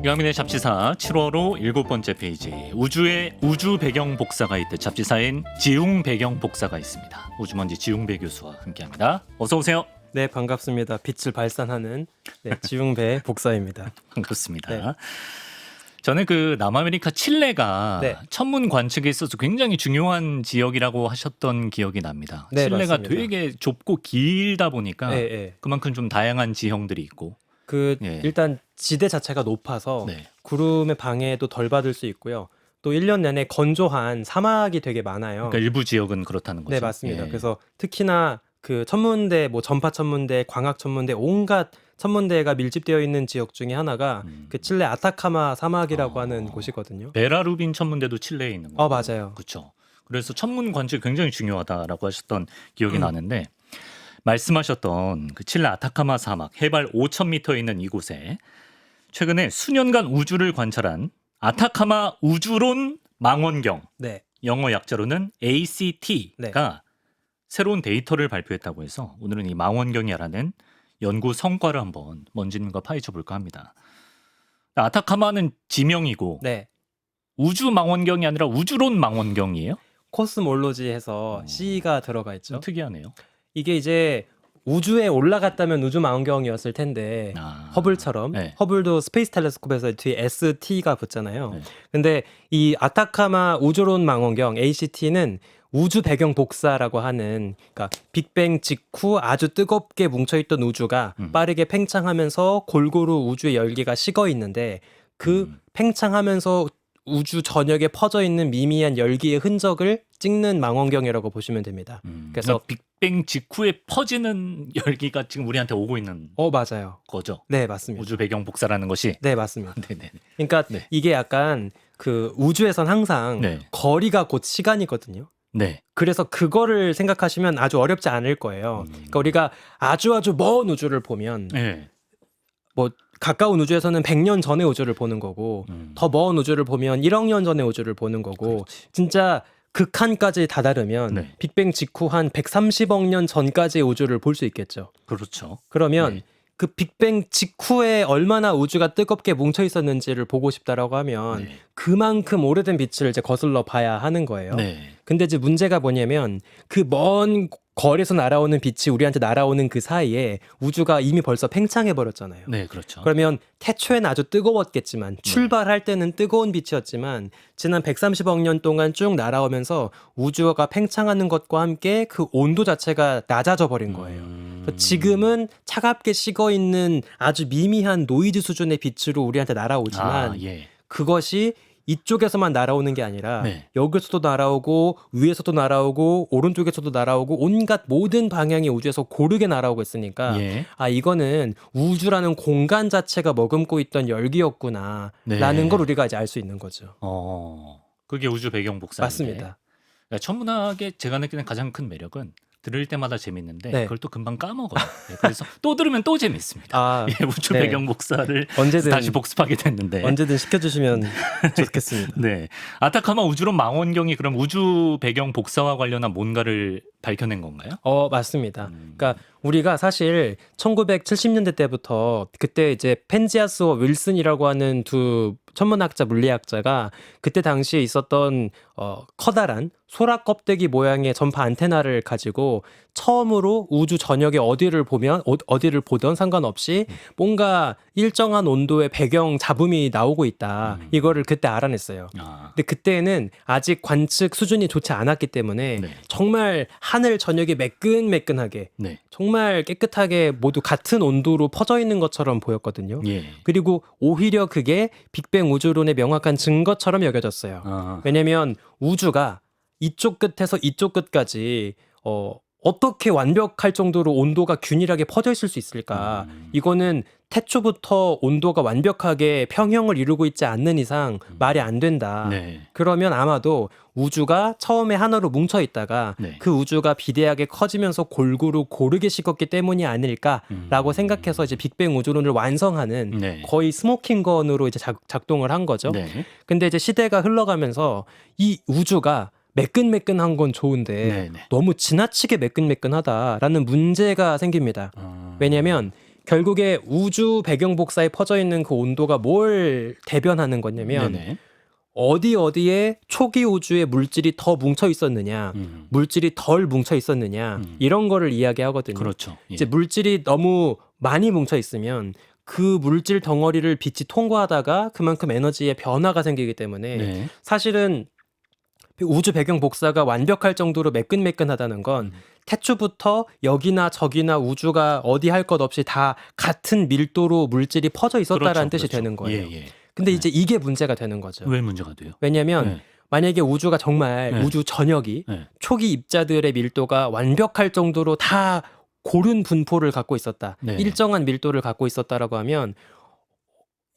유학민의 잡지사 7월호 7번째 페이지. 우주 배경 복사가 있듯 잡지사인 지웅 배경 복사가 있습니다. 우주먼지 지웅배 교수와 함께합니다. 어서 오세요. 네, 반갑습니다. 빛을 발산하는 지웅배 복사입니다. 반갑습니다. 네. 저는 그 남아메리카 칠레가 네. 천문 관측에 있어서 굉장히 중요한 지역이라고 하셨던 기억이 납니다. 네, 칠레가 맞습니다. 되게 좁고 길다 보니까 네. 그만큼 좀 다양한 지형들이 있고. 예. 일단 지대 자체가 높아서 네. 구름의 방해도 덜 받을 수 있고요. 또 1년 내내 건조한 사막이 되게 많아요. 그러니까 일부 지역은 그렇다는 거죠. 네, 맞습니다. 예. 그래서 특히나 그 천문대, 전파 천문대, 광학 천문대, 온갖 천문대가 밀집되어 있는 지역 중에 하나가 그 칠레 아타카마 사막이라고 하는 곳이거든요. 베라루빈 천문대도 칠레에 있는 거예요. 맞아요. 그렇죠. 그래서 천문 관측이 굉장히 중요하다라고 하셨던 기억이 나는데 말씀하셨던 그 칠레 아타카마 사막 해발 5,000m에 있는 이곳에 최근에 수년간 우주를 관찰한 아타카마 우주론 망원경, 네. 영어 약자로는 ACT가 새로운 데이터를 발표했다고 해서 오늘은 이 망원경이라는 연구 성과를 한번 먼지님과 파헤쳐 볼까 합니다. 아타카마는 지명이고 네. 우주 망원경이 아니라 우주론 망원경이에요? 코스몰로지에서 C가 들어가 있죠. 좀 특이하네요. 이게 이제 우주에 올라갔다면 우주 망원경이었을 텐데 허블처럼 네. 허블도 스페이스 텔레스콥에서 뒤에 ST가 붙잖아요. 네. 근데 이 아타카마 우주론 망원경 ACT는 우주 배경 복사라고 하는, 그러니까 빅뱅 직후 아주 뜨겁게 뭉쳐있던 우주가 빠르게 팽창하면서 골고루 우주의 열기가 식어 있는데 그 팽창하면서 우주 전역에 퍼져 있는 미미한 열기의 흔적을 찍는 망원경이라고 보시면 됩니다. 그래서 빅뱅 직후에 퍼지는 열기가 지금 우리한테 오고 있는 맞아요. 거죠. 네, 맞습니다. 우주 배경 복사라는 것이. 네, 맞습니다. 네네. 그러니까 네. 이게 약간 그 우주에선 항상 네. 거리가 곧 시간이거든요. 네. 그래서 그거를 생각하시면 아주 어렵지 않을 거예요. 그러니까 우리가 아주 먼 우주를 보면 네. 가까운 우주에서는 100년 전의 우주를 보는 거고 더 먼 우주를 보면 1억 년 전의 우주를 보는 거고 진짜 극한까지 다다르면 네. 빅뱅 직후 한 130억 년 전까지의 우주를 볼 수 있겠죠. 그렇죠. 그러면 네. 그 빅뱅 직후에 얼마나 우주가 뜨겁게 뭉쳐 있었는지를 보고 싶다라고 하면 네. 그만큼 오래된 빛을 이제 거슬러 봐야 하는 거예요. 네. 근데 이제 문제가 뭐냐면 그 먼 거리에서 날아오는 빛이 우리한테 날아오는 그 사이에 우주가 이미 벌써 팽창해 버렸잖아요. 네, 그렇죠. 그러면 태초에는 아주 뜨거웠겠지만 출발할 때는 뜨거운 빛이었지만 지난 130억 년 동안 쭉 날아오면서 우주가 팽창하는 것과 함께 그 온도 자체가 낮아져 버린 거예요. 지금은 차갑게 식어 있는 아주 미미한 노이즈 수준의 빛으로 우리한테 날아오지만 예. 그것이 이쪽에서만 날아오는 게 아니라 네. 여기서도 날아오고 위에서도 날아오고 오른쪽에서도 날아오고 온갖 모든 방향이 우주에서 고르게 날아오고 있으니까 예. 이거는 우주라는 공간 자체가 머금고 있던 열기였구나 라는 걸 우리가 이제 알 수 있는 거죠. 그게 우주 배경 복사인데. 맞습니다. 그러니까 천문학의 제가 느끼는 가장 큰 매력은 들을 때마다 재밌는데 네. 그걸 또 금방 까먹어요. 네, 그래서 또 들으면 또 재밌습니다. 예, 우주 네. 배경 복사를 언제든 다시 복습하게 됐는데. 언제든 시켜주시면 좋겠습니다. 네, 아타카마 우주론 망원경이 그럼 우주 배경 복사와 관련한 뭔가를 밝혀낸 건가요? 맞습니다. 그러니까 우리가 사실 1970년대 때부터 그때 이제 펜지아스와 윌슨이라고 하는 두 천문학자 물리학자가 그때 당시에 있었던 커다란 소라 껍데기 모양의 전파 안테나를 가지고 처음으로 우주 전역에 어디를 보던 상관없이 뭔가 일정한 온도의 배경 잡음이 나오고 있다. 이거를 그때 알아냈어요. 근데 그때는 아직 관측 수준이 좋지 않았기 때문에 정말 하늘 전역이 매끈매끈하게 정말 깨끗하게 모두 같은 온도로 퍼져 있는 것처럼 보였거든요. 그리고 오히려 그게 빅뱅 우주론의 명확한 증거처럼 여겨졌어요. 왜냐면 우주가 이쪽 끝에서 이쪽 끝까지 어떻게 완벽할 정도로 온도가 균일하게 퍼져 있을 수 있을까? 이거는 태초부터 온도가 완벽하게 평형을 이루고 있지 않는 이상 말이 안 된다. 그러면 아마도 우주가 처음에 하나로 뭉쳐 있다가 그 우주가 비대하게 커지면서 골고루 고르게 식었기 때문이 아닐까라고 생각해서 이제 빅뱅 우주론을 완성하는 거의 스모킹건으로 이제 작동을 한 거죠. 근데 이제 시대가 흘러가면서 이 우주가 매끈매끈한 건 좋은데 너무 지나치게 매끈매끈하다라는 문제가 생깁니다. 왜냐하면 결국에 우주 배경 복사에 퍼져 있는 그 온도가 뭘 대변하는 거냐면 네네. 어디에 초기 우주에 물질이 더 뭉쳐 있었느냐, 물질이 덜 뭉쳐 있었느냐 이런 거를 이야기하거든요. 그렇죠. 예. 이제 물질이 너무 많이 뭉쳐 있으면 그 물질 덩어리를 빛이 통과하다가 그만큼 에너지의 변화가 생기기 때문에 네. 사실은 우주 배경 복사가 완벽할 정도로 매끈매끈하다는 건 태초부터 여기나 저기나 우주가 어디 할 것 없이 다 같은 밀도로 물질이 퍼져 있었다라는 뜻이 되는 거예요. 예, 예. 근데 이제 이게 문제가 되는 거죠. 왜 문제가 돼요? 왜냐하면 네. 만약에 우주가 정말 네. 우주 전역이 네. 초기 입자들의 밀도가 완벽할 정도로 다 고른 분포를 갖고 있었다. 네. 일정한 밀도를 갖고 있었다라고 하면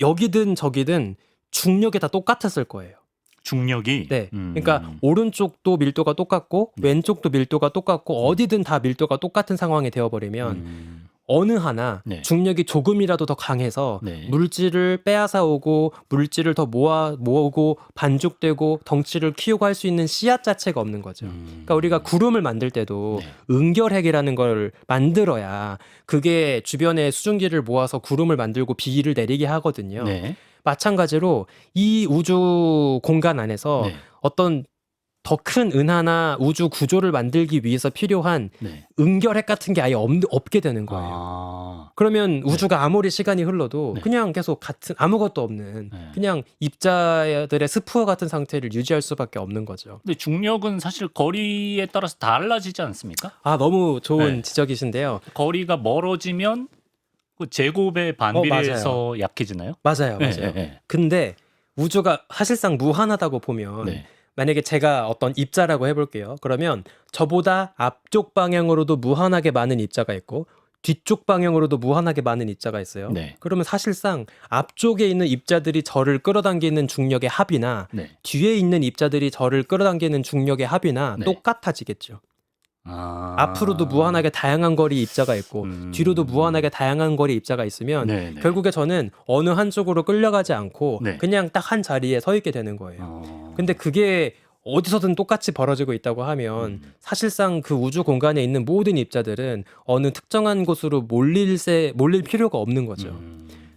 여기든 저기든 중력이 다 똑같았을 거예요. 중력이. 네. 그러니까 오른쪽도 밀도가 똑같고 왼쪽도 밀도가 똑같고 어디든 다 밀도가 똑같은 상황이 되어버리면 어느 하나 네. 중력이 조금이라도 더 강해서 네. 물질을 빼앗아 오고 물질을 더 모으고 반죽되고 덩치를 키우고 할 수 있는 씨앗 자체가 없는 거죠. 그러니까 우리가 구름을 만들 때도 네. 응결핵이라는 걸 만들어야 그게 주변에 수증기를 모아서 구름을 만들고 비를 내리게 하거든요. 네. 마찬가지로 이 우주 공간 안에서 네. 어떤 더 큰 은하나 우주 구조를 만들기 위해서 필요한 네. 응결핵 같은 게 아예 없게 되는 거예요. 아. 그러면 우주가 아무리 시간이 흘러도 네. 그냥 계속 같은 아무것도 없는 네. 그냥 입자들의 스푸어 같은 상태를 유지할 수밖에 없는 거죠. 근데 중력은 사실 거리에 따라서 달라지지 않습니까? 아, 너무 좋은 네. 지적이신데요. 거리가 멀어지면 그 제곱의 반비례해서 약해지나요? 맞아요. 네, 맞아요. 네, 근데 우주가 사실상 무한하다고 보면 네. 만약에 제가 어떤 입자라고 해볼게요. 그러면 저보다 앞쪽 방향으로도 무한하게 많은 입자가 있고 뒤쪽 방향으로도 무한하게 많은 입자가 있어요. 네. 그러면 사실상 앞쪽에 있는 입자들이 저를 끌어당기는 중력의 합이나 네. 뒤에 있는 입자들이 저를 끌어당기는 중력의 합이나 네. 똑같아지겠죠. 아. 앞으로도 무한하게 다양한 거리 입자가 있고 뒤로도 무한하게 다양한 거리 입자가 있으면 네, 네. 결국에 저는 어느 한쪽으로 끌려가지 않고 네. 그냥 딱 한 자리에 서 있게 되는 거예요. 근데 그게 어디서든 똑같이 벌어지고 있다고 하면 사실상 그 우주 공간에 있는 모든 입자들은 어느 특정한 곳으로 몰릴 필요가 없는 거죠.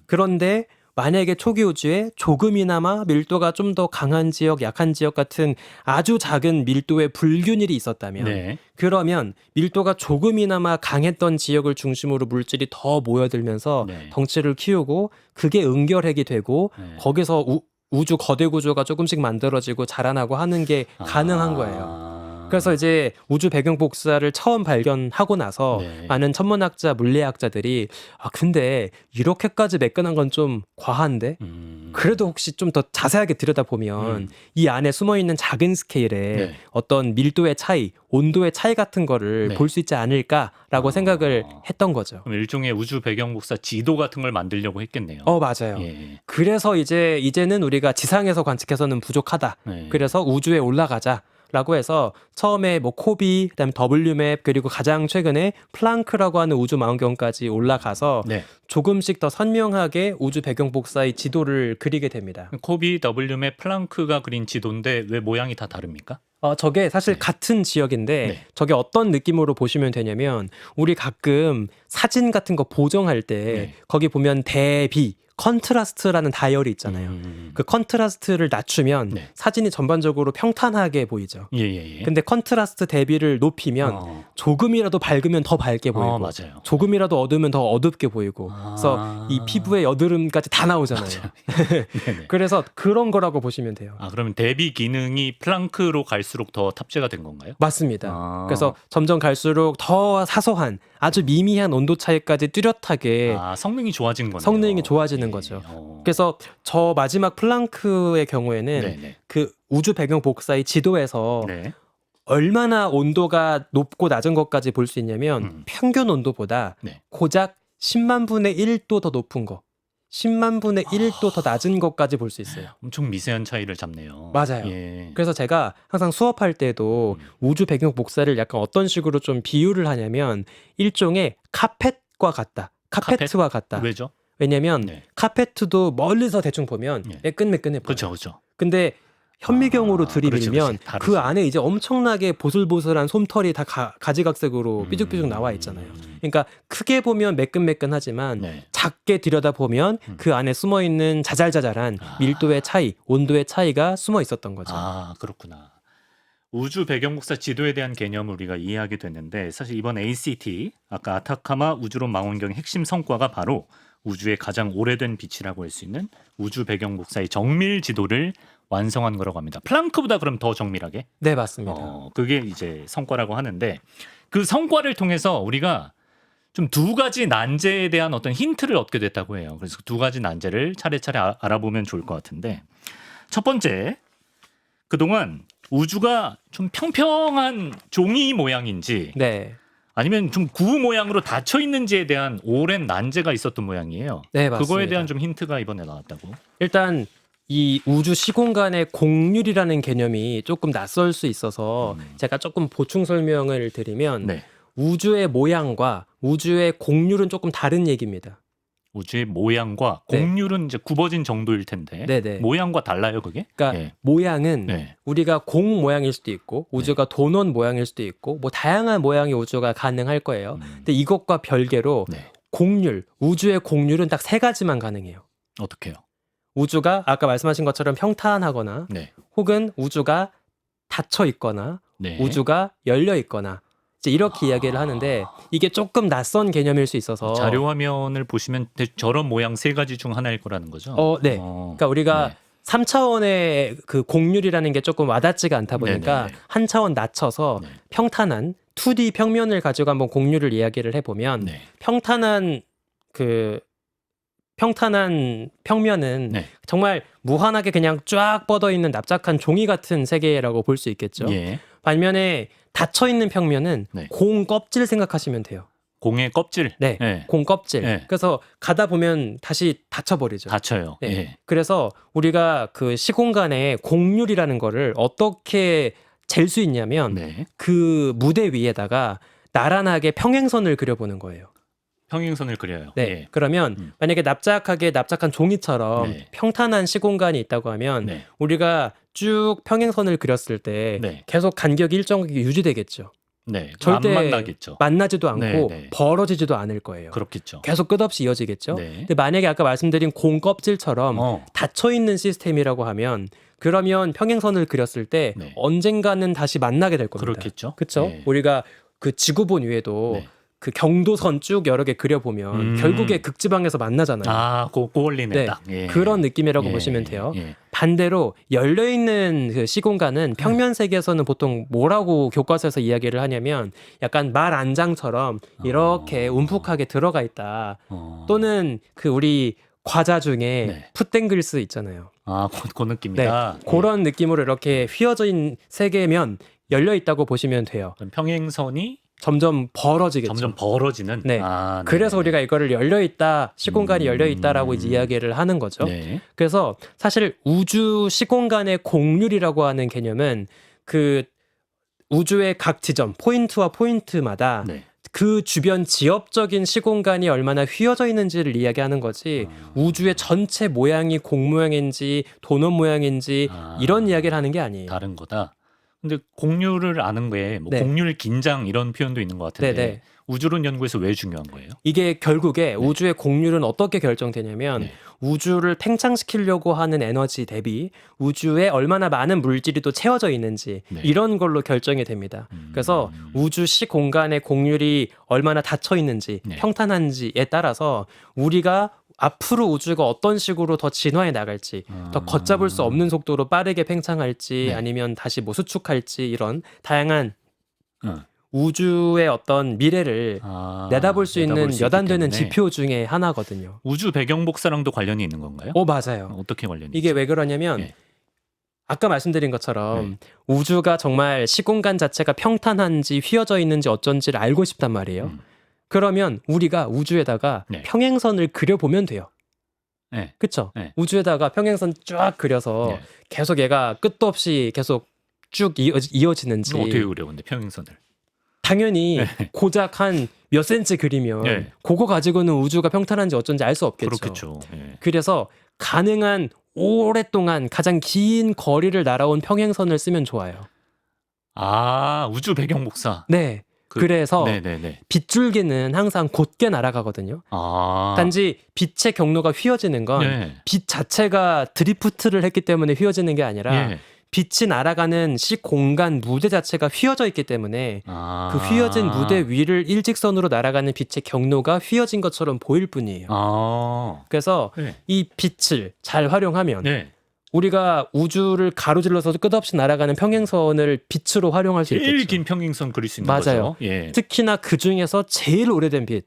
그런데 만약에 초기 우주에 조금이나마 밀도가 좀 더 강한 지역, 약한 지역 같은 아주 작은 밀도의 불균일이 있었다면 네. 그러면 밀도가 조금이나마 강했던 지역을 중심으로 물질이 더 모여들면서 네. 덩치를 키우고 그게 응결핵이 되고 네. 거기서 우주 거대 구조가 조금씩 만들어지고 자라나고 하는 게 가능한 거예요. 그래서 이제 우주 배경 복사를 처음 발견하고 나서 네. 많은 천문학자, 물리학자들이 근데 이렇게까지 매끈한 건 좀 과한데? 그래도 혹시 좀 더 자세하게 들여다보면 이 안에 숨어 있는 작은 스케일의 네. 어떤 밀도의 차이, 온도의 차이 같은 거를 네. 볼 수 있지 않을까라고 생각을 했던 거죠. 그럼 일종의 우주 배경 복사 지도 같은 걸 만들려고 했겠네요. 맞아요. 예. 그래서 이제는 우리가 지상에서 관측해서는 부족하다. 네. 그래서 우주에 올라가자. 라고 해서 처음에 뭐 코비, 그다음에 WMAP 그리고 가장 최근에 플랑크라고 하는 우주 망원경까지 올라가서 네. 조금씩 더 선명하게 우주 배경 복사의 지도를 그리게 됩니다. 코비 W의 플랑크가 그린 지도인데 왜 모양이 다 다릅니까? 저게 사실 네. 같은 지역인데 네. 저게 어떤 느낌으로 보시면 되냐면 우리 가끔 사진 같은 거 보정할 때 네. 거기 보면 대비 컨트라스트라는 다이얼이 있잖아요. 그 컨트라스트를 낮추면 네. 사진이 전반적으로 평탄하게 보이죠. 예. 근데 컨트라스트 대비를 높이면 조금이라도 밝으면 더 밝게 보이고 맞아요. 조금이라도 어두우면 더 어둡게 보이고 그래서 이 피부의 여드름까지 다 나오잖아요. 네네. 그래서 그런 거라고 보시면 돼요. 그러면 대비 기능이 플랑크로 갈수록 더 탑재가 된 건가요? 맞습니다. 그래서 점점 갈수록 더 사소한 아주 미미한 온도 차이까지 뚜렷하게 성능이 좋아진 거네요. 성능이 좋아지는 거죠. 그래서 저 마지막 플랑크의 경우에는 네네. 그 우주 배경 복사의 지도에서 네. 얼마나 온도가 높고 낮은 것까지 볼 수 있냐면 평균 온도보다 네. 고작 10만 분의 1도 더 높은 거, 10만 분의 1도 더 낮은 것까지 볼 수 있어요. 엄청 미세한 차이를 잡네요. 맞아요. 예. 그래서 제가 항상 수업할 때도 우주 배경 복사를 약간 어떤 식으로 좀 비유를 하냐면 일종의 카펫과 같다. 카페트와 같다. 왜죠? 왜냐면 네. 카페트도 멀리서 대충 보면 네. 매끈매끈해 보여요. 그렇죠. 근데 현미경으로 그렇지, 들이밀면 그렇지. 다르지. 그 안에 이제 엄청나게 보슬보슬한 솜털이 다 가지각색으로 삐죽삐죽 나와 있잖아요. 그러니까 크게 보면 매끈매끈하지만 네. 작게 들여다보면 그 안에 숨어 있는 자잘자잘한 밀도의 차이, 온도의 차이가 숨어 있었던 거죠. 아, 그렇구나. 우주 배경국사 지도에 대한 개념을 우리가 이해하게 됐는데 사실 이번 ACT 아까 아타카마 우주론 망원경의 핵심 성과가 바로 우주의 가장 오래된 빛이라고 할 수 있는 우주 배경국사의 정밀 지도를 완성한 거라고 합니다. 플랑크보다 그럼 더 정밀하게? 네, 맞습니다. 그게 이제 성과라고 하는데 그 성과를 통해서 우리가 좀 두 가지 난제에 대한 어떤 힌트를 얻게 됐다고 해요. 그래서 두 가지 난제를 차례차례 알아보면 좋을 것 같은데 첫 번째, 그동안 우주가 좀 평평한 종이 모양인지 네. 아니면 좀 구 모양으로 닫혀 있는지에 대한 오랜 난제가 있었던 모양이에요. 네, 맞습니다. 그거에 대한 좀 힌트가 이번에 나왔다고. 일단 이 우주 시공간의 공률이라는 개념이 조금 낯설 수 있어서 제가 조금 보충 설명을 드리면 네. 우주의 모양과 우주의 공률은 조금 다른 얘기입니다. 우주의 모양과 네. 공률은 이제 굽어진 정도일 텐데 네네. 모양과 달라요, 그게? 그러니까 예. 모양은 네. 우리가 공 모양일 수도 있고 우주가 도넛 모양일 수도 있고 뭐 다양한 모양의 우주가 가능할 거예요. 근데 이것과 별개로 네. 공률, 우주의 공률은 딱 세 가지만 가능해요. 어떻게요? 우주가 아까 말씀하신 것처럼 평탄하거나 네. 혹은 우주가 닫혀 있거나 네. 우주가 열려 있거나 이제 이렇게 이야기를 하는데 이게 조금 낯선 개념일 수 있어서 자료 화면을 보시면 저런 모양 세 가지 중 하나일 거라는 거죠. 네. 그러니까 우리가 네. 3차원의 그 공률이라는 게 조금 와닿지가 않다 보니까 네네네. 한 차원 낮춰서 네. 평탄한 2D 평면을 가지고 한번 공률을 이야기를 해보면 네. 평탄한 평면은 네. 정말 무한하게 그냥 쫙 뻗어 있는 납작한 종이 같은 세계라고 볼 수 있겠죠. 예. 반면에 닫혀 있는 평면은 네. 공 껍질 생각하시면 돼요. 공의 껍질. 네, 예. 공 껍질. 네. 그래서 가다 보면 다시 닫혀버리죠. 닫혀요. 네. 예. 그래서 우리가 그 시공간의 공률이라는 거를 어떻게 잴 수 있냐면 네. 그 무대 위에다가 나란하게 평행선을 그려보는 거예요. 평행선을 그려요. 네. 예. 그러면 만약에 납작한 종이처럼 네. 평탄한 시공간이 있다고 하면 네. 우리가 쭉 평행선을 그렸을 때 네. 계속 간격이 일정하게 유지되겠죠. 네. 절대 안 만나겠죠. 만나지도 않고 네, 네. 벌어지지도 않을 거예요. 그렇겠죠. 계속 끝없이 이어지겠죠. 네. 근데 만약에 아까 말씀드린 공 껍질처럼 닫혀 있는 시스템이라고 하면 그러면 평행선을 그렸을 때 네. 언젠가는 다시 만나게 될 겁니다. 그렇겠죠. 그렇죠? 네. 우리가 그 지구본 위에도 네. 그 경도선 쭉 여러 개 그려보면 결국에 극지방에서 만나잖아요. 아, 고올리네 네. 딱. 예. 그런 느낌이라고 예. 보시면 돼요. 예. 반대로 열려있는 그 시공간은 평면 세계에서는 보통 뭐라고 교과서에서 이야기를 하냐면 약간 말 안장처럼 이렇게 움푹하게 들어가 있다. 또는 그 우리 과자 중에 네. 풋땡글스 있잖아요. 아, 그 느낌이다. 네. 그런 느낌으로 이렇게 휘어진 세계면 열려 있다고 보시면 돼요. 그럼 평행선이 점점 벌어지겠죠. 점점 벌어지는. 네. 아, 그래서 네네. 우리가 이거를 열려 있다, 시공간이 열려 있다라고 이제 이야기를 하는 거죠. 네. 그래서 사실 우주 시공간의 공률이라고 하는 개념은 그 우주의 각 지점, 포인트와 포인트마다 네. 그 주변 지엽적인 시공간이 얼마나 휘어져 있는지를 이야기하는 거지 우주의 전체 모양이 공 모양인지 도넛 모양인지 이런 이야기를 하는 게 아니에요. 다른 거다. 근데 공률을 아는 게 뭐 네. 공률 긴장 이런 표현도 있는 것 같은데 네네. 우주론 연구에서 왜 중요한 거예요? 이게 결국에 우주의 공률은 어떻게 결정되냐면 네. 우주를 팽창시키려고 하는 에너지 대비 우주에 얼마나 많은 물질이 또 채워져 있는지 네. 이런 걸로 결정이 됩니다. 그래서 우주 시공간의 공률이 얼마나 닫혀 있는지 네. 평탄한지에 따라서 우리가 앞으로 우주가 어떤 식으로 더 진화해 나갈지 더 걷잡을 수 없는 속도로 빠르게 팽창할지 네. 아니면 다시 뭐 수축할지 이런 다양한 어. 우주의 어떤 미래를 내다볼 수 있는 있기 여단되는 때문에 지표 중에 하나거든요. 우주 배경 복사랑도 관련이 있는 건가요? 맞아요. 어떻게 관련이 이게 있죠? 왜 그러냐면 네. 아까 말씀드린 것처럼 우주가 정말 시공간 자체가 평탄한지 휘어져 있는지 어쩐지를 알고 싶단 말이에요. 그러면 우리가 우주에다가 네. 평행선을 그려보면 돼요. 네. 그쵸? 네. 우주에다가 평행선 쫙 그려서 네. 계속 얘가 끝도 없이 계속 쭉 이어지는지 그럼 어떻게 그려 근데 평행선을? 당연히 고작 한 몇 센치 그리면 네. 그거 가지고는 우주가 평탄한지 어쩐지 알 수 없겠죠. 그렇겠죠. 네. 그래서 가능한 오랫동안 가장 긴 거리를 날아온 평행선을 쓰면 좋아요. 아, 우주 배경 복사. 네. 그래서 네네네. 빗줄기는 항상 곧게 날아가거든요. 아. 단지 빛의 경로가 휘어지는 건 예. 빛 자체가 드리프트를 했기 때문에 휘어지는 게 아니라 예. 빛이 날아가는 시공간 무대 자체가 휘어져 있기 때문에 아. 그 휘어진 무대 위를 일직선으로 날아가는 빛의 경로가 휘어진 것처럼 보일 뿐이에요. 아. 그래서 네. 이 빛을 잘 활용하면 네. 우리가 우주를 가로질러서 끝없이 날아가는 평행선을 빛으로 활용할 수 제일 있겠죠. 긴 평행선 그릴 수 있는 맞아요. 거죠. 예. 특히나 그 중에서 제일 오래된 빛,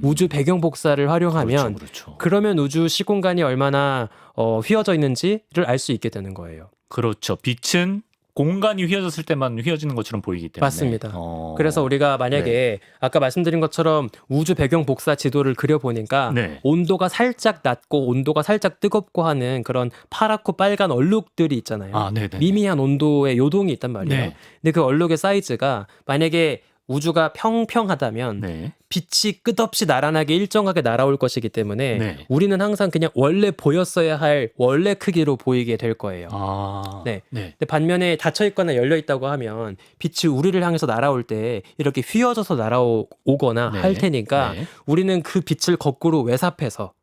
우주 배경 복사를 활용하면 그렇죠. 그러면 우주 시공간이 얼마나 휘어져 있는지를 알 수 있게 되는 거예요. 그렇죠. 빛은 공간이 휘어졌을 때만 휘어지는 것처럼 보이기 때문에. 맞습니다. 그래서 우리가 만약에 아까 말씀드린 것처럼 우주 배경 복사 지도를 그려보니까 네. 온도가 살짝 낮고 온도가 살짝 뜨겁고 하는 그런 파랗고 빨간 얼룩들이 있잖아요. 아, 네네. 미미한 온도의 요동이 있단 말이에요. 네. 근데 그 얼룩의 사이즈가 만약에 우주가 평평하다면 네. 빛이 끝없이 나란하게 일정하게 날아올 것이기 때문에 네. 우리는 항상 그냥 원래 보였어야 할 원래 크기로 보이게 될 거예요. 아. 네. 네. 근데 반면에 닫혀 있거나 열려 있다고 하면 빛이 우리를 향해서 날아올 때 이렇게 휘어져서 날아오거나 네. 할 테니까 네. 우리는 그 빛을 거꾸로 외삽해서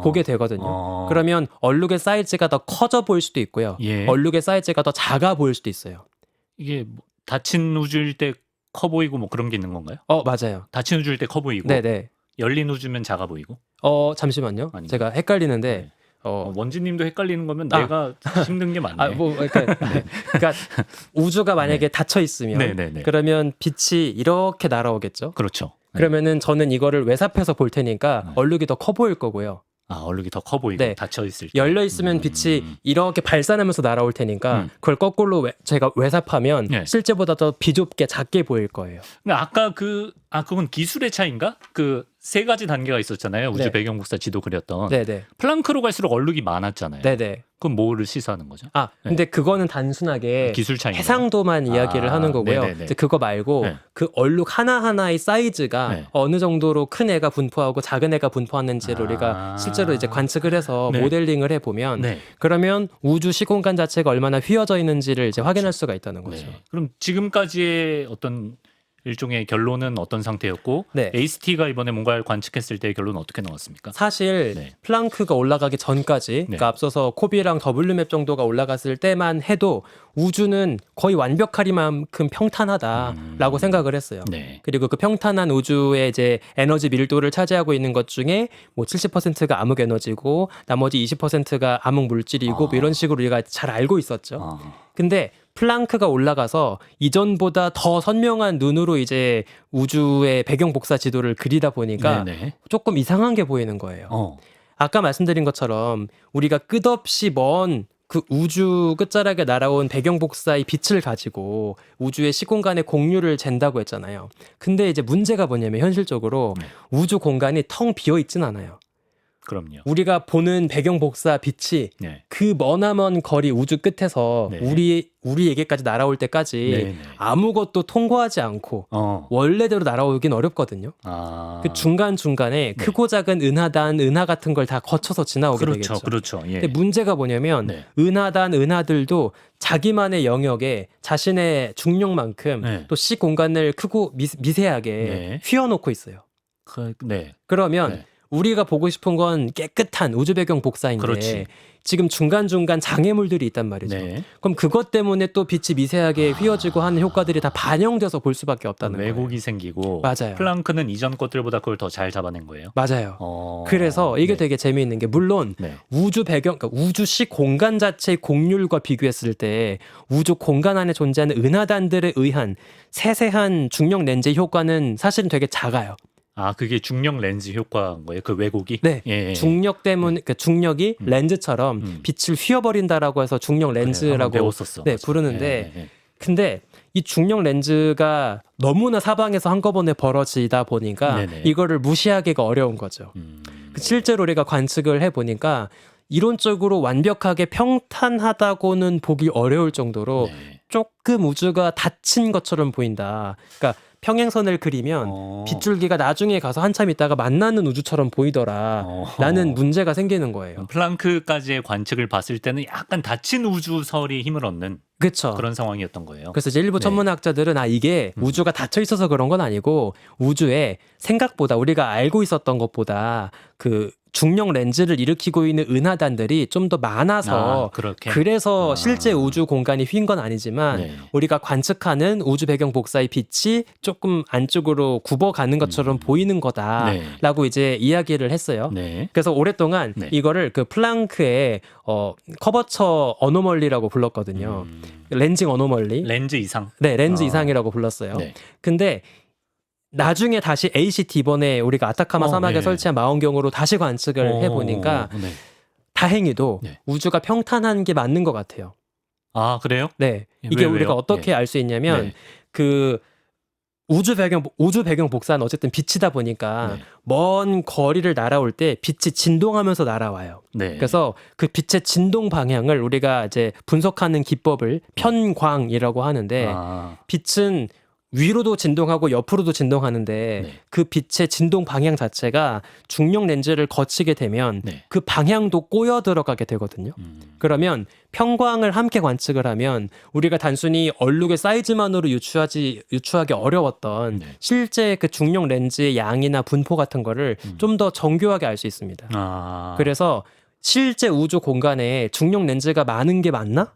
보게 되거든요. 그러면 얼룩의 사이즈가 더 커져 보일 수도 있고요. 예. 얼룩의 사이즈가 더 작아 보일 수도 있어요. 이게 뭐 닫힌 우주일 때 커 보이고 뭐 그런 게 있는 건가요? 맞아요. 닫힌 우주일 때 커 보이고 네네. 열린 우주면 작아 보이고. 잠시만요. 아닌가요? 제가 헷갈리는데 네. 원지님도 헷갈리는 거면 아. 내가 힘든 게 많네. 그러니까 우주가 만약에 닫혀 있으면 네네네. 그러면 빛이 이렇게 날아오겠죠. 그렇죠. 네. 그러면은 저는 이거를 외삽해서 볼 테니까 네. 얼룩이 더 커 보일 거고요. 아, 얼룩이 더 커 보이고 네. 닫혀 있을 때. 열려 있으면 빛이 이렇게 발산하면서 날아올 테니까 그걸 거꾸로 제가 외삽하면 네. 실제보다 더 비좁게 작게 보일 거예요. 근데 아까 그건 기술의 차이인가? 그 세 가지 단계가 있었잖아요. 우주 네. 배경 복사 지도 그렸던. 네네. 플랑크로 갈수록 얼룩이 많았잖아요. 네네. 그럼 뭐를 시사하는 거죠? 근데 그거는 단순하게 기술 차이. 해상도만 이야기를 하는 거고요. 네네네. 이제 그거 말고 네. 그 얼룩 하나하나의 사이즈가 네. 어느 정도로 큰 애가 분포하고 작은 애가 분포하는지를 우리가 실제로 이제 관측을 해서 네. 모델링을 해보면 네. 그러면 우주 시공간 자체가 얼마나 휘어져 있는지를 이제 확인할 수가 있다는 거죠. 네. 그럼 지금까지의 어떤 일종의 결론은 어떤 상태였고 네. AST가 이번에 뭔가를 관측했을 때의 결론은 어떻게 나왔습니까? 사실 네. 플랑크가 올라가기 전까지 그러니까 앞서서 코비랑 WMAP 정도가 올라갔을 때만 해도 우주는 거의 완벽하리만큼 평탄하다라고 생각을 했어요. 네. 그리고 그 평탄한 우주의 이제 에너지 밀도를 차지하고 있는 것 중에 뭐 70%가 암흑 에너지고 나머지 20%가 암흑 물질이고 뭐 이런 식으로 우리가 잘 알고 있었죠. 근데 플랑크가 올라가서 이전보다 더 선명한 눈으로 이제 우주의 배경 복사 지도를 그리다 보니까 네네. 조금 이상한 게 보이는 거예요. 아까 말씀드린 것처럼 우리가 끝없이 먼 그 우주 끝자락에 날아온 배경 복사의 빛을 가지고 우주의 시공간의 공류를 잰다고 했잖아요. 근데 이제 문제가 뭐냐면 현실적으로 우주 공간이 텅 비어 있진 않아요. 그럼요. 우리가 보는 배경 복사 빛이 네. 그 머나먼 거리 우주 끝에서 네. 우리에게까지 날아올 때까지 네네. 아무것도 통과하지 않고 원래대로 날아오긴 어렵거든요. 그 중간중간에 크고 작은 은하단, 은하 같은 걸 다 거쳐서 지나오게 되겠죠. 그렇죠. 예. 근데 문제가 뭐냐면 네. 은하단, 은하들도 자기만의 영역에 자신의 중력만큼 네. 또 시 공간을 크고 미세하게 네. 휘어놓고 있어요. 네. 그러면 네. 우리가 보고 싶은 건 깨끗한 우주 배경 복사인데 그렇지. 지금 중간중간 장애물들이 있단 말이죠. 네. 그럼 그것 때문에 또 빛이 미세하게 휘어지고 하는 효과들이 다 반영돼서 볼 수밖에 없다는 거예요. 왜곡이 생기고 맞아요. 플랑크는 이전 것들보다 그걸 더 잘 잡아낸 거예요. 맞아요. 그래서 이게 네. 되게 재미있는 게 물론 네. 우주 배경, 그러니까 우주시 공간 자체의 공률과 비교했을 때 우주 공간 안에 존재하는 은하단들에 의한 세세한 중력 렌즈의 효과는 사실은 되게 작아요. 그게 중력 렌즈 효과인 거예요? 그 왜곡이? 네. 예. 중력 때문에 그러니까 중력이 렌즈처럼 빛을 휘어버린다라고 해서 중력 렌즈라고 배웠었어. 네, 맞아. 부르는데 예. 근데 이 중력 렌즈가 너무나 사방에서 한꺼번에 벌어지다 보니까 네네. 이거를 무시하기가 어려운 거죠. 실제로 우리가 관측을 해보니까 이론적으로 완벽하게 평탄하다고는 보기 어려울 정도로 네. 조금 우주가 닫힌 것처럼 보인다. 그러니까 평행선을 그리면 빗줄기가 나중에 가서 한참 있다가 만나는 우주처럼 보이더라라는 문제가 생기는 거예요. 플랑크까지의 관측을 봤을 때는 약간 닫힌 우주설이 힘을 얻는 그렇죠. 그런 상황이었던 거예요. 그래서 이제 일부 네. 천문학자들은 이게 우주가 닫혀 있어서 그런 건 아니고 우주에 생각보다 우리가 알고 있었던 것보다 그 중력 렌즈를 일으키고 있는 은하단들이 좀 더 많아서 그렇게. 그래서 실제 우주 공간이 휜 건 아니지만 네. 우리가 관측하는 우주 배경 복사의 빛이 조금 안쪽으로 굽어가는 것처럼 보이는 거다라고 이제 이야기를 했어요. 네. 그래서 오랫동안 네. 이거를 그 플랑크의 커버처 어노멀리라고 불렀거든요. 렌징 어노멀리. 렌즈 이상. 네, 렌즈 이상이라고 불렀어요. 네. 근데 나중에 다시 ACT 이번에 우리가 아타카마 사막에 네. 설치한 망원경으로 다시 관측을 해보니까 네. 다행히도 네. 우주가 평탄한 게 맞는 것 같아요. 아, 그래요? 네, 예, 이게 왜요? 우리가 어떻게 알 수 있냐면 네. 그 우주 배경 복사는 어쨌든 빛이다 보니까 네. 먼 거리를 날아올 때 빛이 진동하면서 날아와요. 네. 그래서 그 빛의 진동 방향을 우리가 이제 분석하는 기법을 편광이라고 하는데 아, 빛은 위로도 진동하고 옆으로도 진동하는데 네. 그 빛의 진동 방향 자체가 중력 렌즈를 거치게 되면 네. 그 방향도 꼬여 들어가게 되거든요. 그러면 평광을 함께 관측을 하면 우리가 단순히 얼룩의 사이즈만으로 유추하기 어려웠던 네. 실제 그 중력 렌즈의 양이나 분포 같은 거를 좀 더 정교하게 알 수 있습니다. 아, 그래서 실제 우주 공간에 중력 렌즈가 많은 게 맞나?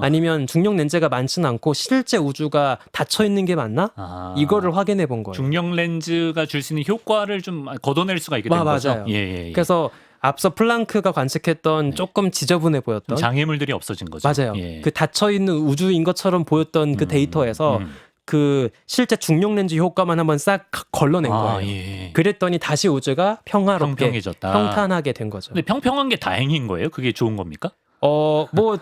아니면 중력 렌즈가 많지는 않고 실제 우주가 닫혀 있는 게 맞나? 이거를 확인해 본 거예요. 중력 렌즈가 줄 수 있는 효과를 좀 걷어낼 수가 있게 된 거죠. 맞아요. 예. 그래서 앞서 플랑크가 관측했던 조금 지저분해 보였던 장애물들이 없어진 거죠. 맞아요. 예. 그 닫혀 있는 우주인 것처럼 보였던 그 데이터에서 그 실제 중력 렌즈 효과만 한번 싹 걸러낸 거예요. 예. 그랬더니 다시 우주가 평화롭게 평평해졌다. 평탄하게 된 거죠. 근데 평평한 게 다행인 거예요? 그게 좋은 겁니까? 뭐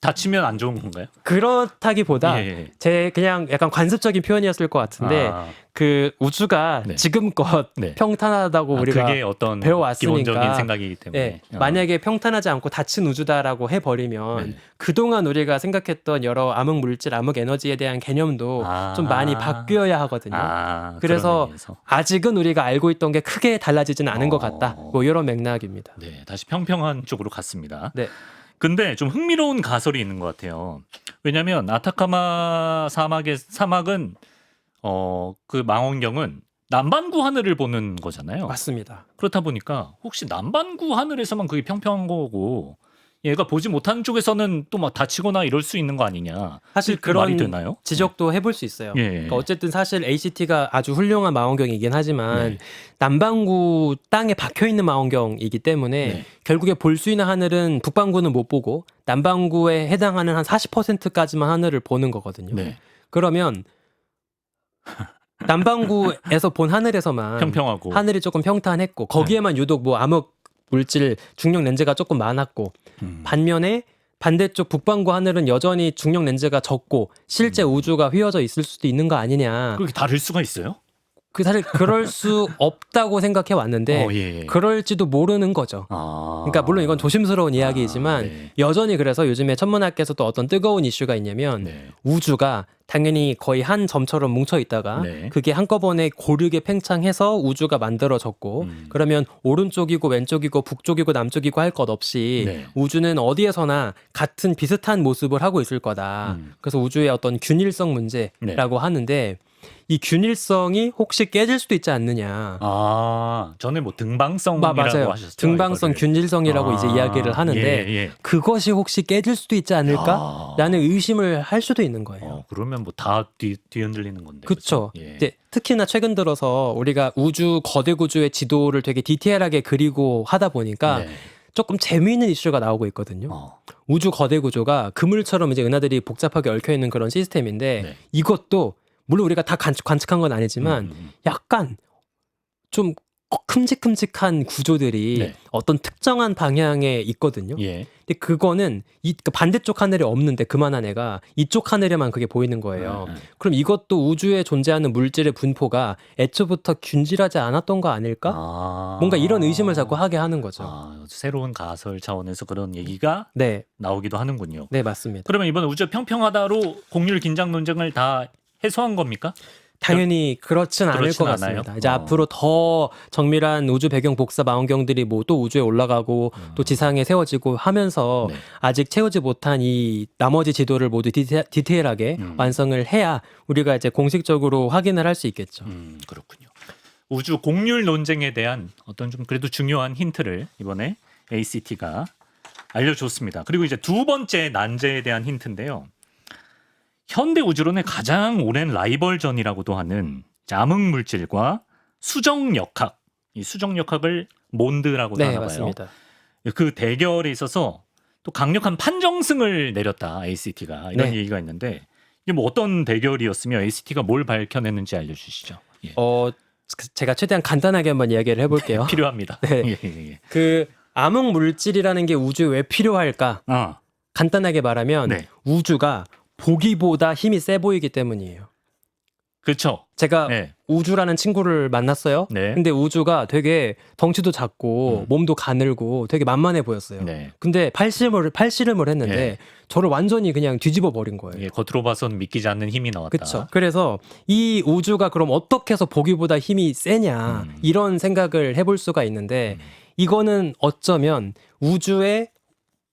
다치면 안 좋은 건가요? 그렇다기보다 예. 제 그냥 약간 관습적인 표현이었을 것 같은데 그 우주가 네. 지금껏 네. 평탄하다고 우리가 그게 어떤 배워왔으니까 기본적인 생각이기 때문에 만약에 평탄하지 않고 닫힌 우주다라고 해버리면 네. 그동안 우리가 생각했던 여러 암흑 물질, 암흑 에너지에 대한 개념도 좀 많이 바뀌어야 하거든요. 그래서 그런 의미에서. 아직은 우리가 알고 있던 게 크게 달라지진 않은 것 같다. 뭐 이런 맥락입니다. 네, 다시 평평한 쪽으로 갔습니다. 네. 근데 좀 흥미로운 가설이 있는 것 같아요. 왜냐하면 아타카마 사막은 그 망원경은 남반구 하늘을 보는 거잖아요. 맞습니다. 그렇다 보니까 혹시 남반구 하늘에서만 그게 평평한 거고 얘가 보지 못하는 쪽에서는 또 막 다치거나 이럴 수 있는 거 아니냐. 사실 그게 말이 그런 되나요? 지적도 해볼 수 있어요. 예. 그러니까 어쨌든 사실 ACT가 아주 훌륭한 망원경이긴 하지만 네. 남반구 땅에 박혀 있는 망원경이기 때문에 네. 결국에 볼 수 있는 하늘은 북반구는 못 보고 남반구에 해당하는 한 40%까지만 하늘을 보는 거거든요. 네. 그러면 남반구에서 본 하늘에서만 평평하고. 하늘이 조금 평탄했고 거기에만 유독 뭐 암흑 물질 중력 렌즈가 조금 많았고 반면에 반대쪽 북반구 하늘은 여전히 중력 렌즈가 적고 실제 우주가 휘어져 있을 수도 있는 거 아니냐. 그렇게 다를 수가 있어요? 그 사실 그럴 수 없다고 생각해 왔는데 예. 그럴지도 모르는 거죠. 그러니까 물론 이건 조심스러운 이야기이지만 네. 여전히 그래서 요즘에 천문학계에서 또 어떤 뜨거운 이슈가 있냐면 네. 우주가 당연히 거의 한 점처럼 뭉쳐 있다가 네. 그게 한꺼번에 고르게 팽창해서 우주가 만들어졌고 그러면 오른쪽이고 왼쪽이고 북쪽이고 남쪽이고 할 것 없이 네. 우주는 어디에서나 같은 비슷한 모습을 하고 있을 거다. 그래서 우주의 어떤 균일성 문제라고 하는데 이 균일성이 혹시 깨질 수도 있지 않느냐. 전에 뭐 등방성이라고 맞아요. 하셨죠. 등방성 이거를. 균일성이라고 이제 이야기를 하는데 예. 그것이 혹시 깨질 수도 있지 않을까라는 의심을 할 수도 있는 거예요. 그러면 뭐 다 뒤흔들리는 건데. 그렇죠. 예. 이제 특히나 최근 들어서 우리가 우주 거대 구조의 지도를 되게 디테일하게 그리고 하다 보니까 네. 조금 재미있는 이슈가 나오고 있거든요. 우주 거대 구조가 그물처럼 이제 은하들이 복잡하게 얽혀 있는 그런 시스템인데 네. 이것도 물론 우리가 다 관측한 건 아니지만 약간 좀 큼직큼직한 구조들이 네. 어떤 특정한 방향에 있거든요. 예. 근데 그거는 그 반대쪽 하늘에 없는데 그만한 애가 이쪽 하늘에만 그게 보이는 거예요. 그럼 이것도 우주에 존재하는 물질의 분포가 애초부터 균질하지 않았던 거 아닐까? 뭔가 이런 의심을 자꾸 하게 하는 거죠. 새로운 가설 차원에서 그런 얘기가 네, 나오기도 하는군요. 네 맞습니다. 그러면 이번 우주 평평하다로 공률 긴장 논쟁을 다 해소한 겁니까? 당연히 그렇진 않을 그렇진 것 않아요? 같습니다. 이제 앞으로 더 정밀한 우주 배경 복사 망원경들이 뭐 또 우주에 올라가고 또 지상에 세워지고 하면서 네. 아직 채우지 못한 이 나머지 지도를 모두 디테일하게 완성을 해야 우리가 이제 공식적으로 확인을 할 수 있겠죠. 그렇군요. 우주 공률 논쟁에 대한 어떤 좀 그래도 중요한 힌트를 이번에 ACT가 알려줬습니다. 그리고 이제 두 번째 난제에 대한 힌트인데요. 현대 우주론의 가장 오랜 라이벌전이라고도 하는 암흑 물질과 수정역학, 이 수정역학을 몬드라고도 네, 하나 봐요. 맞습니다. 그 대결에 있어서 또 강력한 판정승을 내렸다 ACT가 이런 네. 얘기가 있는데 이게 뭐 어떤 대결이었으며 ACT가 뭘 밝혀냈는지 알려주시죠. 예. 제가 최대한 간단하게 한번 이야기를 해볼게요. 필요합니다. 네. 예, 예, 예. 그 암흑 물질이라는 게 우주에 왜 필요할까? 간단하게 말하면 네. 우주가 보기보다 힘이 세 보이기 때문이에요. 그렇죠. 제가 네. 우주라는 친구를 만났어요. 네. 근데 우주가 되게 덩치도 작고 몸도 가늘고 되게 만만해 보였어요. 네. 근데 팔씨름을 했는데 네. 저를 완전히 그냥 뒤집어 버린 거예요. 예, 겉으로 봐선 믿기지 않는 힘이 나왔다. 그렇죠. 그래서 이 우주가 그럼 어떻게 해서 보기보다 힘이 세냐 이런 생각을 해볼 수가 있는데 이거는 어쩌면 우주에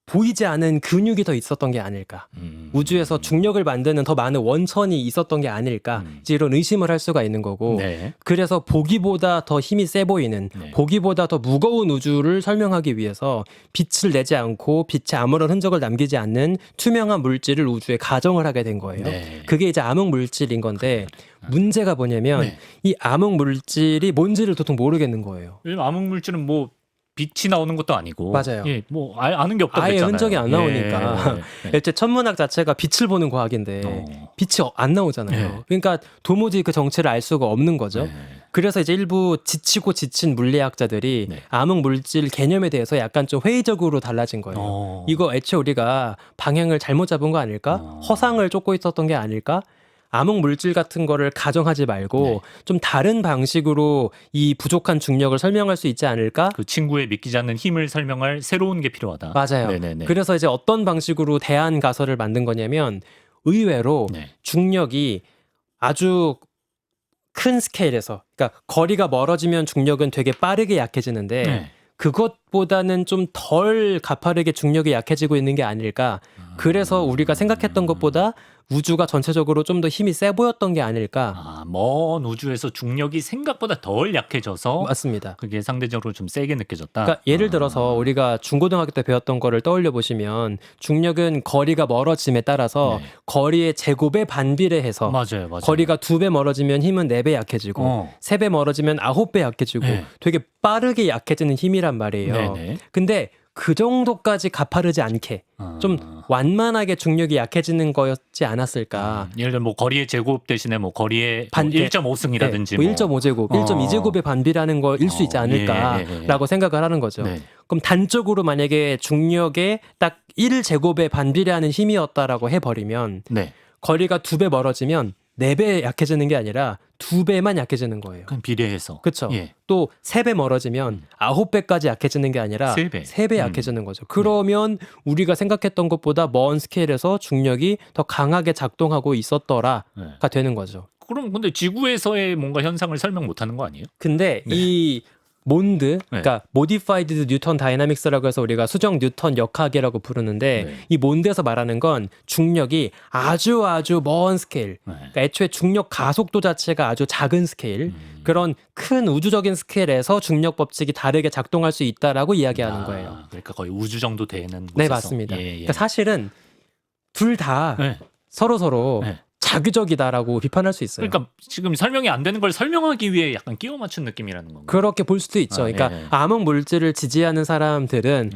보이지 않은 근육이 더 있었던 게 아닐까. 우주에서 중력을 만드는 더 많은 원천이 있었던 게 아닐까. 이제 이런 의심을 할 수가 있는 거고. 네. 그래서 보기보다 더 힘이 세 보이는, 네. 보기보다 더 무거운 우주를 설명하기 위해서 빛을 내지 않고 빛에 아무런 흔적을 남기지 않는 투명한 물질을 우주에 가정을 하게 된 거예요. 네. 그게 이제 암흑 물질인 건데 문제가 뭐냐면 네. 이 암흑 물질이 뭔지를 도통 모르겠는 거예요. 왜냐면 암흑 물질은 뭐 빛이 나오는 것도 아니고, 맞아요. 예, 뭐 아는 게 없다고 아예 했잖아요. 흔적이 안 나오니까. 예. 일제 천문학 자체가 빛을 보는 과학인데 빛이 안 나오잖아요. 네. 그러니까 도무지 그 정체를 알 수가 없는 거죠. 네. 그래서 이제 일부 지치고 지친 물리학자들이 네. 암흑 물질 개념에 대해서 약간 좀 회의적으로 달라진 거예요. 이거 애초에 우리가 방향을 잘못 잡은 거 아닐까? 허상을 쫓고 있었던 게 아닐까? 암흑 물질 같은 거를 가정하지 말고 네. 좀 다른 방식으로 이 부족한 중력을 설명할 수 있지 않을까? 그 친구의 믿기지 않는 힘을 설명할 새로운 게 필요하다. 맞아요. 네네네. 그래서 이제 어떤 방식으로 대안 가설을 만든 거냐면 의외로 네. 중력이 아주 큰 스케일에서, 그러니까 거리가 멀어지면 중력은 되게 빠르게 약해지는데 네. 그것보다는 좀 덜 가파르게 중력이 약해지고 있는 게 아닐까. 그래서 우리가 생각했던 것보다 우주가 전체적으로 좀 더 힘이 세 보였던 게 아닐까. 먼 우주에서 중력이 생각보다 덜 약해져서 맞습니다. 그게 상대적으로 좀 세게 느껴졌다. 그러니까 예를 들어서 우리가 중고등학교 때 배웠던 거를 떠올려 보시면 중력은 거리가 멀어짐에 따라서 네. 거리의 제곱에 반비례해서 맞아요. 거리가 2배 멀어지면 힘은 4배 약해지고 3배 멀어지면 9배 약해지고 네. 되게 빠르게 약해지는 힘이란 말이에요. 네네. 근데 그 정도까지 가파르지 않게 좀 완만하게 중력이 약해지는 거였지 않았을까. 예를 들면 뭐 거리의 제곱 대신에 뭐 거리의 반대. 1.5승이라든지 뭐 1.5제곱, 1.2제곱의 반비라는 거일 수 있지 예, 않을까라고 생각을 하는 거죠. 네. 그럼 단적으로 만약에 중력에 딱 1제곱에 반비례하는 힘이었다라고 해버리면 네. 거리가 2배 멀어지면 4배 약해지는 게 아니라 2배만 약해지는 거예요. 그럼 비례해서. 그렇죠. 예. 또 3배 멀어지면 9배까지 약해지는 게 아니라 3배 약해지는 거죠. 그러면 우리가 생각했던 것보다 먼 스케일에서 중력이 더 강하게 작동하고 있었더라가 되는 거죠. 그럼 근데 지구에서의 뭔가 현상을 설명 못하는 거 아니에요? 근데 이 몬드, 그러니까 Modified Newton Dynamics라고 해서 우리가 수정 뉴턴 역학이라고 부르는데 이 몬드에서 말하는 건 중력이 아주 먼 스케일, 그러니까 애초에 중력 가속도 자체가 아주 작은 스케일, 그런 큰 우주적인 스케일에서 중력 법칙이 다르게 작동할 수 있다라고 이야기하는 거예요. 그러니까 거의 우주 정도 되는 곳에서. 네, 맞습니다. 예. 그러니까 사실은 둘 다 서로 자규적이다라고 비판할 수 있어요. 그러니까 지금 설명이 안 되는 걸 설명하기 위해 약간 끼워 맞춘 느낌이라는 건가요? 그렇게 볼 수도 있죠. 그러니까 암흑 물질을 지지하는 사람들은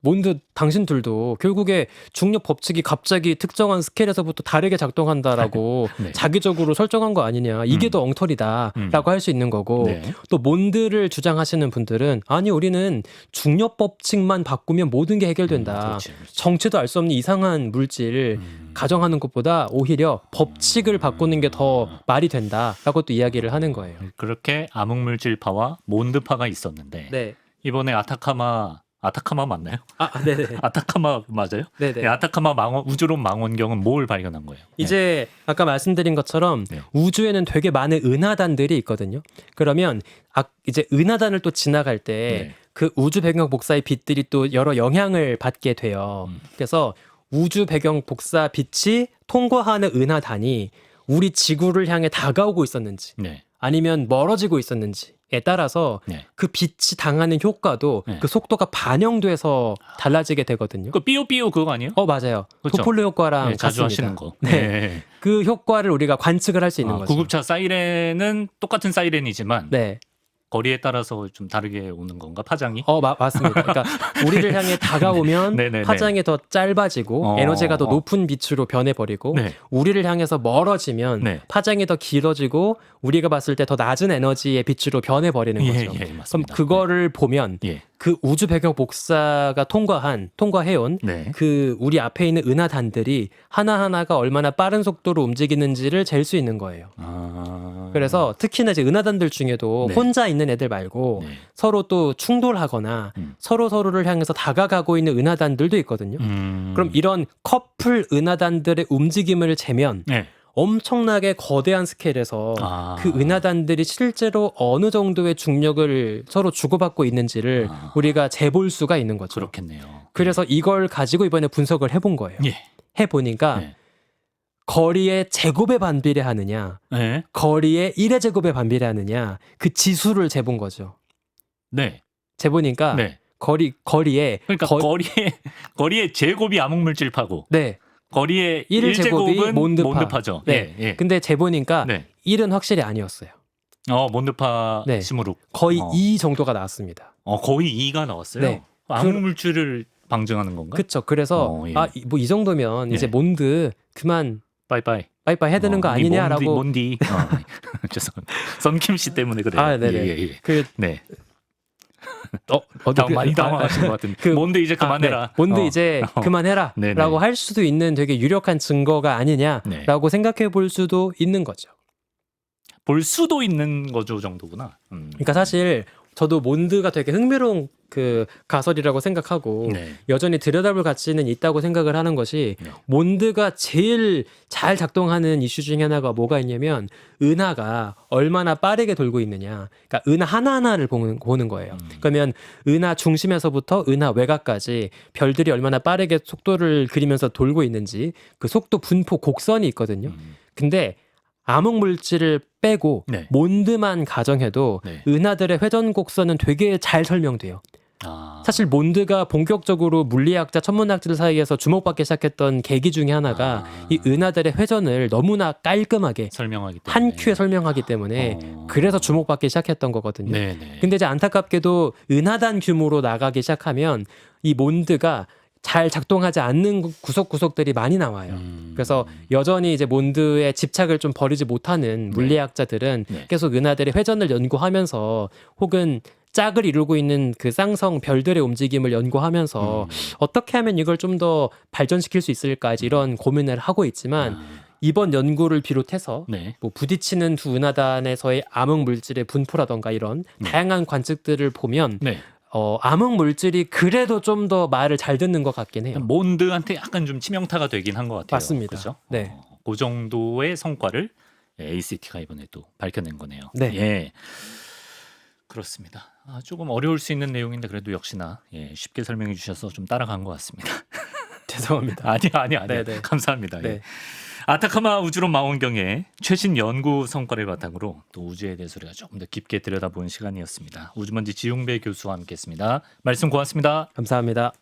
몬드 당신들도 결국에 중력 법칙이 갑자기 특정한 스케일에서부터 다르게 작동한다라고 자기적으로 설정한 거 아니냐. 이게 더 엉터리다라고 할 수 있는 거고 또 몬드를 주장하시는 분들은 아니 우리는 중력 법칙만 바꾸면 모든 게 해결된다. 그렇지. 정체도 알 수 없는 이상한 물질 가정하는 것보다 오히려 법칙을 바꾸는 게 더 말이 된다라고 또 이야기를 하는 거예요. 그렇게 암흑물질파와 몬드파가 있었는데 네. 이번에 아타카마 아타카마 맞나요? 네네. 아타카마 맞아요? 네네. 네, 아타카마 우주론 망원경은 뭘 발견한 거예요? 네. 이제 아까 말씀드린 것처럼 네. 우주에는 되게 많은 은하단들이 있거든요. 그러면 이제 은하단을 또 지나갈 때 네. 그 우주 배경 복사의 빛들이 또 여러 영향을 받게 돼요. 그래서 우주 배경 복사 빛이 통과하는 은하단이 우리 지구를 향해 다가오고 있었는지 네. 아니면 멀어지고 있었는지에 따라서 네. 그 빛이 당하는 효과도 네. 그 속도가 반영돼서 달라지게 되거든요. 그 삐요삐요 그거 아니에요? 맞아요. 그쵸? 도플러 효과랑 네, 자주 같습니다. 하시는 거. 네. 그 효과를 우리가 관측을 할 수 있는 거죠. 구급차 사이렌은 똑같은 사이렌이지만 네. 거리에 따라서 좀 다르게 오는 건가? 파장이? 맞습니다. 그러니까 우리를 향해 다가오면 네네네. 파장이 더 짧아지고 에너지가 더 높은 빛으로 변해버리고 네. 우리를 향해서 멀어지면 네. 파장이 더 길어지고 우리가 봤을 때 더 낮은 에너지의 빛으로 변해버리는 거죠. 맞습니다. 그럼 그거를 보면 예. 그 우주 배경 복사가 통과해온 네. 그 우리 앞에 있는 은하단들이 하나하나가 얼마나 빠른 속도로 움직이는지를 잴 수 있는 거예요. 그래서 특히나 이제 은하단들 중에도 네. 혼자 있는 애들 말고 네. 서로 또 충돌하거나 서로를 향해서 다가가고 있는 은하단들도 있거든요. 그럼 이런 커플 은하단들의 움직임을 재면 네. 엄청나게 거대한 스케일에서 그 은하단들이 실제로 어느 정도의 중력을 서로 주고받고 있는지를 우리가 재볼 수가 있는 거죠. 그렇겠네요. 그래서 이걸 가지고 이번에 분석을 해본 거예요. 예. 해보니까 네. 거리의 제곱에 반비례하느냐, 네. 거리의 1의 제곱에 반비례하느냐, 그 지수를 재본 거죠. 네. 재보니까 네. 거리에 그러니까 거리의 제곱이 암흑물질파고 네. 거리의 1제곱이 1제곱은 몬드파. 몬드파죠. 네. 예. 근데 재보니까 네. 1은 확실히 아니었어요. 몬드파 네. 시무룩. 거의 2 정도가 나왔습니다. 거의 2가 나왔어요. 네. 암흑물질을 방증하는 건가? 그렇죠. 그래서 예. 뭐 이 정도면 이제 예. 몬드 그만 빠이빠이. 빠이빠이 해야 되는 거 아니냐라고. 몬디. 죄송합니다. 썬킴 씨 때문에 그래요. 네네. 예. 그 네. 어떻게 많이 당황하신 것 같은데. 몬드 이제 그만해라. 네. 몬드 이제 그만해라. 네네. 라고 할 수도 있는 되게 유력한 증거가 아니냐라고 생각해 볼 수도 있는 거죠. 볼 수도 있는 거죠 정도구나. 그러니까 사실 저도 몬드가 되게 흥미로운 그 가설이라고 생각하고 네. 여전히 들여다볼 가치는 있다고 생각을 하는 것이 네. 몬드가 제일 잘 작동하는 이슈 중에 하나가 뭐가 있냐면 은하가 얼마나 빠르게 돌고 있느냐. 그러니까 은하 하나하나를 보는 거예요. 그러면 은하 중심에서부터 은하 외곽까지 별들이 얼마나 빠르게 속도를 그리면서 돌고 있는지 그 속도 분포 곡선이 있거든요. 근데 암흑 물질을 빼고 네. 몬드만 가정해도 네. 은하들의 회전 곡선은 되게 잘 설명돼요. 사실 몬드가 본격적으로 물리학자, 천문학자들 사이에서 주목받기 시작했던 계기 중에 하나가 이 은하들의 회전을 너무나 깔끔하게 설명하기 때문에. 한 큐에 설명하기 때문에 그래서 주목받기 시작했던 거거든요. 네네. 근데 이제 안타깝게도 은하단 규모로 나가기 시작하면 이 몬드가 잘 작동하지 않는 구석구석들이 많이 나와요. 그래서 여전히 이제 몬드의 집착을 좀 버리지 못하는 물리학자들은 네. 계속 은하들의 회전을 연구하면서 혹은 짝을 이루고 있는 그 쌍성 별들의 움직임을 연구하면서 어떻게 하면 이걸 좀 더 발전시킬 수 있을까 이런 고민을 하고 있지만 이번 연구를 비롯해서 네. 뭐 부딪히는 두 은하단에서의 암흑 물질의 분포라던가 이런 다양한 관측들을 보면 네. 암흑 물질이 그래도 좀 더 말을 잘 듣는 것 같긴 해요. 몬드한테 약간 좀 치명타가 되긴 한 것 같아요. 맞습니다. 그렇죠? 네. 그 정도의 성과를 ACT가 이번에 또 밝혀낸 거네요. 네. 예. 그렇습니다. 조금 어려울 수 있는 내용인데 그래도 역시나 쉽게 설명해 주셔서 좀 따라간 것 같습니다. 죄송합니다. 아니요. 네네. 감사합니다. 네. 예. 아타카마 우주론 망원경의 최신 연구 성과를 바탕으로 또 우주에 대해서 우리가 조금 더 깊게 들여다보는 시간이었습니다. 우주먼지 지용배 교수와 함께했습니다. 말씀 고맙습니다. 감사합니다.